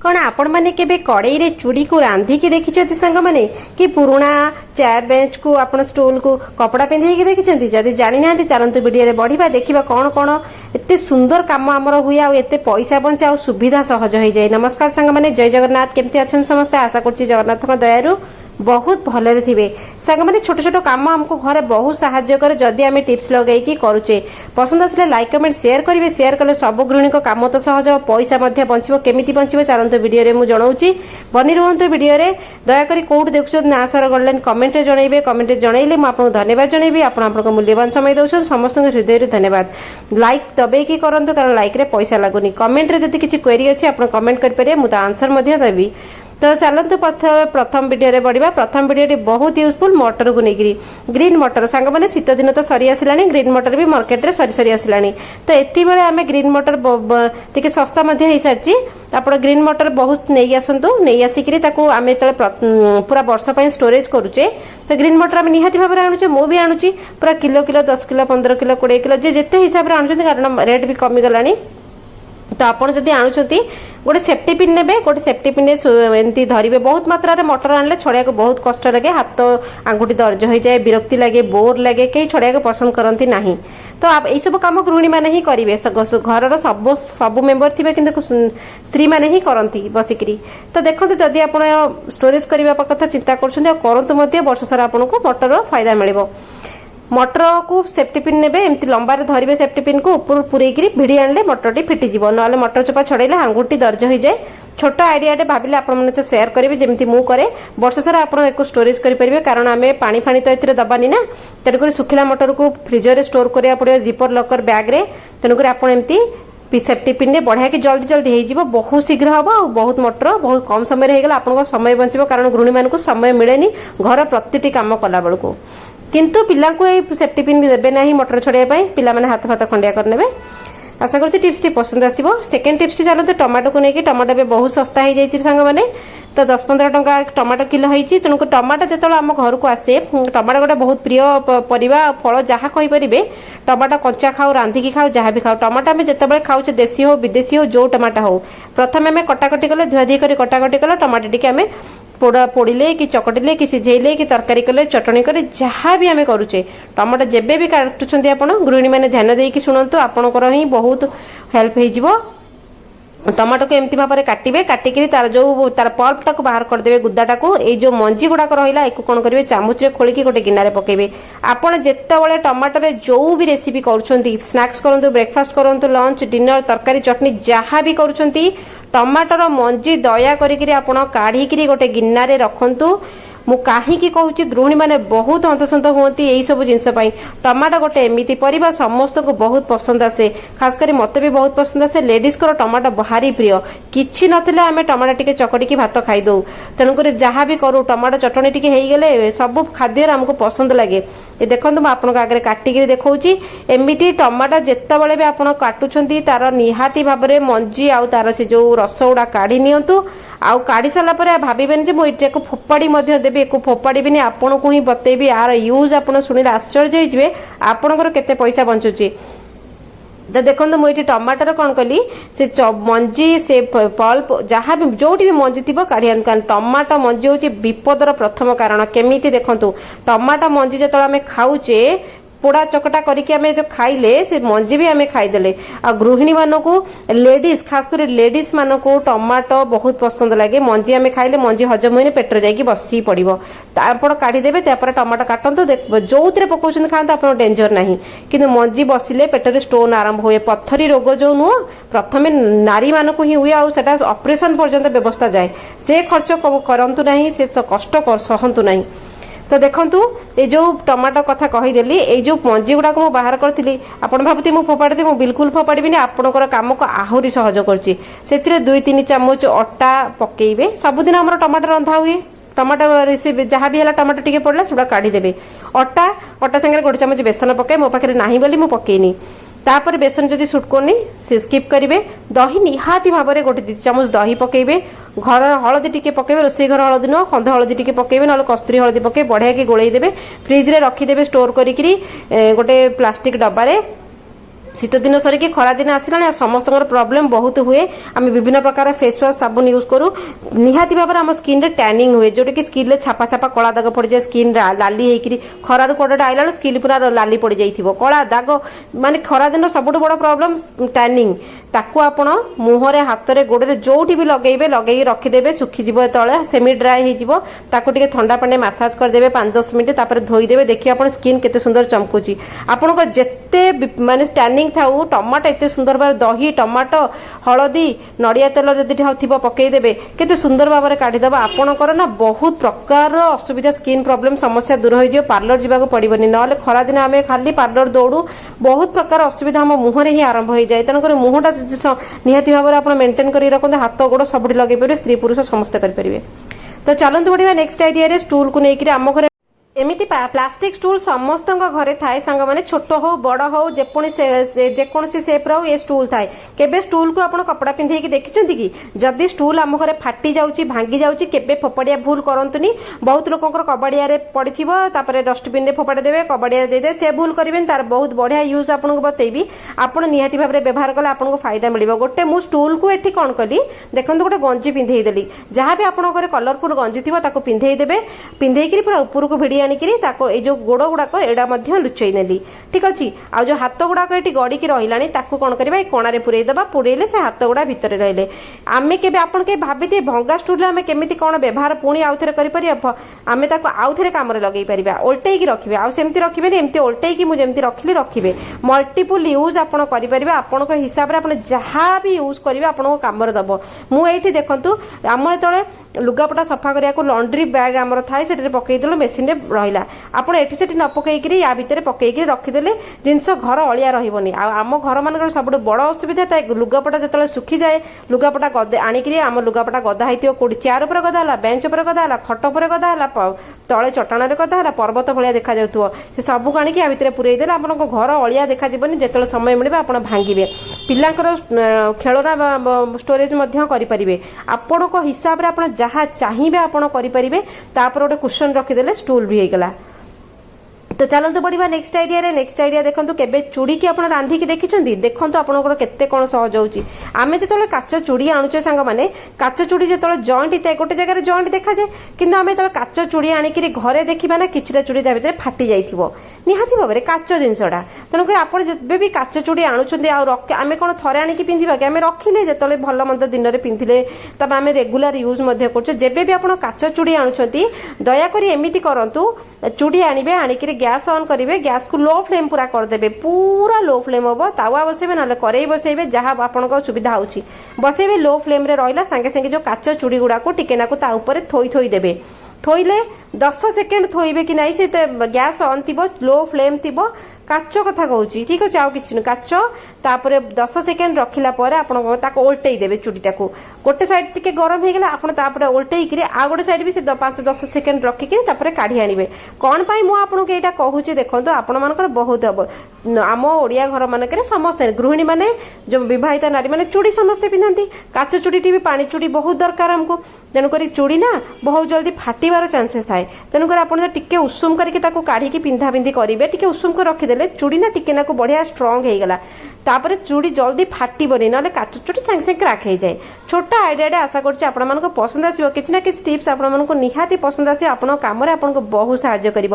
कौन आपण मैंने केबे कड़ई रे चूड़ी को रांधिकी देखिछथि संग माने कि पुराना चेयर बेंच को आपण स्टूल को कपड़ा पिंधेकी देखिछथि जदि जानि नांती चलंतु वीडियो रे बढ़िबा देखिबा कौन कौन एते सुंदर काम हमर हुए आ एते पैसा बंचे आ सुविधा सहज हो जाए। नमस्कार संग माने जय जगन्नाथ केमती अछन समस्त आशा करछि जगन्नाथ दयारु बहुत भलरे थिबे। संग माने छोट छोट काम हमको घरे बहुत सहाय्य करे जदि आमे टिप्स लगेकी करूचे। पसंद आसले लाइक कमेंट शेयर करिवे शेयर कले सब गृहिणी को काम तो सहज पैसा मध्ये बंचिबो केमिति बंचिबो चलंतु वीडियो रे मु जणाउची बनी रहंतु वीडियो रे दया करी कोड देखुछन ना सर गडलेन कमेंट रे जणाइबे कमेंट रे जणाइले मु आपन धन्यवाद जणाइबे आपन आपन मूल्यवान समय दउछन समस्त हृदय रे धन्यवाद। लाइक दबे की करंतु कारण लाइक रे पैसा लागुनी कमेंट रे जति किछि क्वेरी अछि आपन कमेंट कर परिए मु त आंसर मध्ये देबी। तो चलते प्रथम वीडियो रे बढ़िबा। प्रथम वीडियो बहुत यूजफुल मटर को लेकरी ग्रीन मटर सांग माने शीत दिन तो सरी आसिलानी ग्रीन मटर भी मार्केट रे सरी सरी आसिलानी तो एति बेले आमे ग्रीन मटर टिके सस्ता मध्ये हे साची आपण ग्रीन मटर बहुत नै आसंतु नै आसिकरी ताको आमे तळे पूरा वर्ष पय स्टोरेज करूचे तो ग्रीन मटर आमे निहाती भाबरे आनुचे मो भी आनुची पूरा kilo kilo 10 kilo 15 kilo 20 kilo जे जेते हिसाब रे आनुचंती कारण रेट भी कमी गलानी। तो आपण जदि आणुछंती गोटे सेफ्टी पिन नेबे गोटे सेफ्टी पिन एमती धरिबे बहुत मात्रा रे मटर आनले छड़िया को बहुत कष्ट लगे हाथ आंगुठी दर्ज हो जाए विरक्ति लगे बोर लगे कई छड़िया को पसंद करती नाही। तो आप यही सब काम गृहिणी माने ही करिवे घर सब सब मेंबर थिबे किंतु स्त्री माने ही करंती बसिकरी। तो देखंतु जदि आपण स्टोरेज करबा कथा चिंता करछंती करंतु मध्ये वर्ष सारा आपनको मटर फायदा मिलिबो। मटर को सेफ्टी पिन नेबे एमती लंबा रे धरिबे सेफ्टी पिन को ऊपर पुरेकरी भिड़ी आनले मटर टी फिटी जीवो नले मटर चोपा छड़ैले आंगुठी दर्ज हो जाए। छोट आइडिया टे भाबिले आपण माने तो शेयर करिवे जेमती मु करे वर्ष सारा आपण एको स्टोरेज करि परिबे कारण आमे पानी फानी तो एथिरे दबानी ना तेणुकर सुखिला मटर को फ्रीजर रे स्टोर करिया पड़ियो जिपर लॉकर बैग रे तेणुकर आपण एमती सेफ्टी पिन रे बढ़िया कि जल्दी जल्दी हे जीवो बहुत शीघ्र हबो और बहुत मटर बहुत कम समय रे हेगला आपण समय बंचिबो कारण गृहिणी मानकु समय मिलेनी घर प्रतिटी काम कला बेलको किंतु पिला को सेफ्टी पिन देबे नाही मटर छड़िया पिला माने हाथ फाथ खंडिया करनेबे। आशा करछि टिप्स टी पसंद आसीबो। सेकंड टिप्स टी चलते टमाटो को नेकी टमाटो बे बहुत सस्ता हो जाइछि संग माने तो 10-15 टंका टमाटो किलो होइछि तेणु टमाटो जेतलो आम घर को आसे टमाटो गोटे बहुत प्रिय परिबा फल जहा कहि परिबे टमाटो कच्चा खाओ रांधिकी खाओ जहा भी खाओ टमाटो आमे जेतेबेले खाउछे देसी हो विदेशी हो जो टमाटो हो प्रथम आमे कटाकटी कले धुआधी करी कटाकटी कले टमाटो टिके आमे पोड़ा पोड़िले कि चकटिले कि सिझेले कि तरकारी कले चटणी कले जहाँ भी आमे करूचे टमाटो जेबे भी काटुछंती आपण गृहिणी माने ध्यान देकी सुनंतु आपणकर ही बहुत हेल्प हे जिवो। टमाटो को एमती भाव में काटिबे काटिकी तार जो तार पल्प टाको बाहर करदेबे गुद्दाटा को ए जो मंजी गुड़ाक रहिला एको कोन करिवे चामच रे खोलिकी गोटे गिनारे पकेबे। आपण जेतेबेले टमाटो रे जो भी रेसिपी करूछंती स्नैक्स करंतु ब्रेकफास्ट करंतु लंच डिनर तरकारी चटनी जहाँ भी करूछंती टमाटर मंजी दया करिकरी आपण काढिकरी गोटे गिन्नारे रखंतु। मु काहीकि कहूची गृहिणी माने बहुत हंतसंत होती यही सब जिनस पाई टमाटो गोटे एमिति परिबा समस्त को बहुत पसंद आसे खास करी मते भी बहुत पसंद आसे लेडीज को टमाटो भारी प्रिय किछि नथिले आमे टमाटो टिके चकटिकी भात खाई दउ तेणु करी जहाँ भी करू टमाटो चटणी टिके हेई गेले सब खाद्य हमको पसंद लगे। ए देखंतु आपण आगे काटिकी देखौची एमिति टमाटो जेतेबेले भी आपण काटुछंती तार निहाती भाबरे मंजी आउ तार से जो रस उडा काढी नियंतु आउ काढ़ी सारा पर भाबिबेन जे मो इटा को फोपाड़ी मध्य देबे एको फोपाड़ीबिनी आपण को ही बतेबी यार यूज आपण सुनिले आश्चर्य होइजबे आपणकर केते पैसा बंचुची। तो देखो मुझे टमाटर कौन कली से मंजी से पल्प जहाँ भी जोटी भी मंजी थी काढ़ी टमाटो मंजी हूँ विपदर प्रथम कारण केमिति देखंतु टमाटो मंजी जो आम खाऊचे पोड़ा चकटा करके आमे जो खाइले से मंजी भी आमे खाईदेले आ गृहिणी मानकू लेडीज खास कर लेडीज मानकू टमाटो बहुत पसंद लगे मंजी आमे खाइले मंजी हजम होइने पेटर जाई बसी पड़िबो तापर काढ़ी देबे तापर टमाटो काटंतु जोउतरे पकोछन खांतु आपन डेंजर नाही किंतु मंजी बसिले पेटरे स्टोन आरंभ होए पथरी रोग जो नु प्रथमे नारी मानकू ही हुए आ सेटा ऑपरेशन पर्यंत व्यवस्था जाए से खर्च करंतु नाही से कष्ट सहंतु नाही। तो देखंतु ए जो टमाटो कथा कहीदेली ए जो मंजी गुड़ा को बाहर करथिली आपण भाबती मु फोपाड़ी दे मु बिल्कुल फोपाड़ीबिनी आपणकर काम को आहुरी सहज करछि। सेतिरे 2-3 चामच अटा पकेइबे सबुदिन हमर टमाटो रंधा हुए टमाटो रेसिपी जहाँ भी है टमाटो टिके पड़ला सुड़ा काढ़ी देबे अटा अटा संगे 1 चामच बेसन पकाए मो पाखे नाही बोली मु पकेइनी तापर बेसन जदि सुट करनी से स्किप करेंगे दही निहाती भाव में 1-2 चामच दही पकेबे घर हलदी टिके पकेबे रोसई घर हलदी न कंध हलदी टिके पकेबे न कस्तूरी हलदी पके बढ़िया की गोलई देबे फ्रिज रे रखी देबे स्टोर करी गोटे प्लास्टिक डब्बा रे शीत दिन सरिकी खरा दिन आसला समस्त प्रॉब्लम बहुत हुए आम विभिन्न प्रकार फेस वाश साबुन यूज करूँ निहाती भाव आम स्किन रे टैनिंग हुए जोटा कि स्किन रे छापा छापा कला दाग पड़ जाए स्किन लाली होकर खरार कोडा आइला स्किन पूरा लाली पड़ जाइए कला दाग माने खरा दिन सब बड़ प्रॉब्लम टैनिंग ताकू आपण मुहरे हाथ रे गोड़े जोठी भी लगेबे लगे रखिदेवे सुखीज तले सेमी ड्राए हो ठंडा पानी मसाज करदे 5-10 मिनट तापर धोईदेवे देखिए आप स्किन केते सुंदर चमकुची आपण जेते माने टैनिंग थाउ टमाटो एते सुंदर भाव दही टमाटो हलदी नड़िया तेल जदि थी पकईदेवे केते सुंदर भाव में काढ़ीदेव आपणकर ना बहुत प्रकार असुविधा स्किन प्रॉब्लम समस्या दूर हो पार्लर जावाक पड़ोनी ना खरा दिन आम खाली पार्लर दौड़ू बहुत प्रकार असुविधा हम मुहरे ही आरंभ हो जाए तेणुकर मुहटा निहाती भाव में आप मेंटेन कर रखते हाथ गोड़ सब लगे पारे स्त्री पुरुष समस्त करेंगे। तो चलते बढ़िया नेक्स्ट आइडिया स्टूल को लेकर आम घर एमती प्लास्टिक स्टूल समस्त घरे थाए सांग माने छोट हो बड़ हो जेकोसी सेप रो ये स्टूल थाए केबे स्टूल को आपण कपड़ा पिंधे देखिछंती कि जदि स्टूल आम घरे फाटी जाउची भांगी जाउची केबे फोपाड़िया भूल करंतुनी बहुत लोकंकर कबाड़िया रे पड़िथिबो तापरे डस्टबिन रे फोपाड़ी देबे कबाड़िया दे दे से भूल करिवेन तार बहुत बढ़िया यूज आपन को बतेबी आपण निहाती भाबरे व्यवहार कले आपन को फायदा मिलिबो गोटे मु स्टूल को एठी कोन कली देखंतु गोटे गंजी देली जहां भी आपन घरे कलरफुल गंजी थिबो ताको पिंधेई देबे पिंधेई पूरा ऊपर को भिड़ी जो गोड़ गुड़ाक एडा लुचई नेली ठीक अच्छे आ जो हाथ गुड़ाक ये गड़िकी रही कौन करवा कणारे पुरई दबा पुरैले से हाथ गुड़ा भितर रहिले आमे केबे आपन के भाबी भंगा स्टूल आमे केमिति कौन व्यवहार पुणी आउ थे कर आमे ताको आउ थे काम लगे पारिबा ओल्टेकी रखिबे आ सेमति रखिबे एमति ओल्टेकी मु जेमति रखिली रखिबे मल्टीपल यूज आपन करि परिबा आपन को हिसाब रे आपन जहां भी यूज करिबे आपन को काम रे दबो मु एठी देखंतु आम तळे लुगापटा सफा करिया को लॉन्ड्री बैग आमर थाए सेठी पकई देलो मेसिन रे रहिला आपण एठी सेठी न पकईकरी या भितर पकईकरी रखिदेले जिनस घर अलिया रहिबनी आम घर मान सब बड़ असुविधा था लुगापटा जो सुखी जाए लुगापटा गदे आनिकी आम लुगापटा गदा होती कोड़ी चेयर उपर गदा है बेंच उपर गदा है खट उपर गदा है तले चटाण गदा है पर्वत भाया देखा जाउथुव से सबको आनिकी या भितर पुरई देले आपन घर अलिया देखा जीवनी जेतले समय मिले आप भांगे पिलांकर खेलना स्टोरेज करें आपण हिसाब से आप जहाँ चाहिए आपड़ करेंगे तापर गोटे कुशन रखिदेले स्टूल भी होगला। तो चलते बढ़िया नेक्स्ट आइडिया देखो केबे चूड़ी की आप रांधिकी देखिंट देखो आपंकर केते कौन सहज होची आमे जो काच चूड़ी आणुचे सांग माने काच चूड़ी जो जॉइंट था गोटे जगह जॉइंट देखा जाए कि आम जो काच चूड़ी आणिकी घरे देखा ना किछिटा चूड़ी ता भीतर फाटी जाइथिबो निहाती भाव में काच जिनसटा तेणुकर आप जब भी काच चूड़ी आणुचंदी आम कौन थरे आणिकी पिंधिबा कि आम रखिले जो भल मंद दिन में पिंधिले तब आम रेगुलर यूज कर जेबे भी आप काच चूड़ी आणुचंती दयाकोरी एमिति करंतु चूड़ी आणिबे आणिकी गैस ऑन करेंगे गैस को लो फ्लेम पूरा करदे पूरा लो फ्लेम हम तावा बसैबे ना कड़े बसैबे जहाँ आपन सुविधा होची बसैबे लो फ्लेम रे रहिला संगे संगे जो काच चूड़ी गुड़ा को टिके नाकु ता ऊपर थोई देबे थोइले 10 सेकेंड थोइबे कि नाई से गैस ऑन थिबो लो फ्लेम थिबो काच कथा कहूँ ठीक अच्छे आउ कि काच तापर 10 सेकेंड रखिला पर आप ओल्टई देवे चूड़ीटा को गोटे साइड टिके गरम हो गला आपड़ ओल्टई आ गोटे साइड भी 5-10 सेकेंड रखिकी काढ़ी आनिबे कौन पाई मु आपको यहाँ कहूँ देखो आपण मानकर बहुत हम आम ओडिया घर मानक समस्त गृहिणी माने जो विवाहिता नारी माने चूड़ी समस्ते पिंधती काच चूड़ी भी पानी चूड़ी बहुत दरकार हमको तेणुक चूड़ी ना बहुत जल्दी फाटिबार चांसेस थाए तेणुक आप उषुम करके काढ़ी पिंधा पिंधि करेंगे टिके उषुम कर रखिदेले चूड़ी ना टिके नाकु बढ़िया स्ट्रंग हो गला तापर चूड़ी जल्दी फाटबनी ना काच चूड़ी सांगे सांगे क्राक हो जाए छोटा आइडिया आशा कर पसंद आसो कि ना कि टिप्स आपको निहाती पसंद आस कम आपको बहुत साहाय्य कर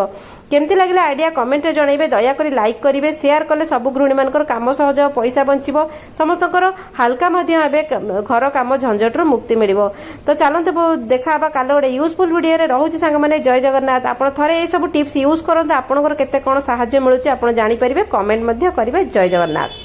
केमती लगे आइडिया कमेंट जनइबे दयाकोरी लाइक करेंगे शेयर कले सब गृहिणी मानकर काम सहज पैसा बंचब समस्त हाल्का घर काम झंझट मुक्ति मिल तो चलते देखा काल गोटे यूजफुल वीडियो रोचे सांग मैंने जय जगन्नाथ आप थे ये सब टिप्स यूज करते आपंकर केते कौन साहाय्य मिलूँ आप जापर कमेंट करेंगे जय जगन्नाथ।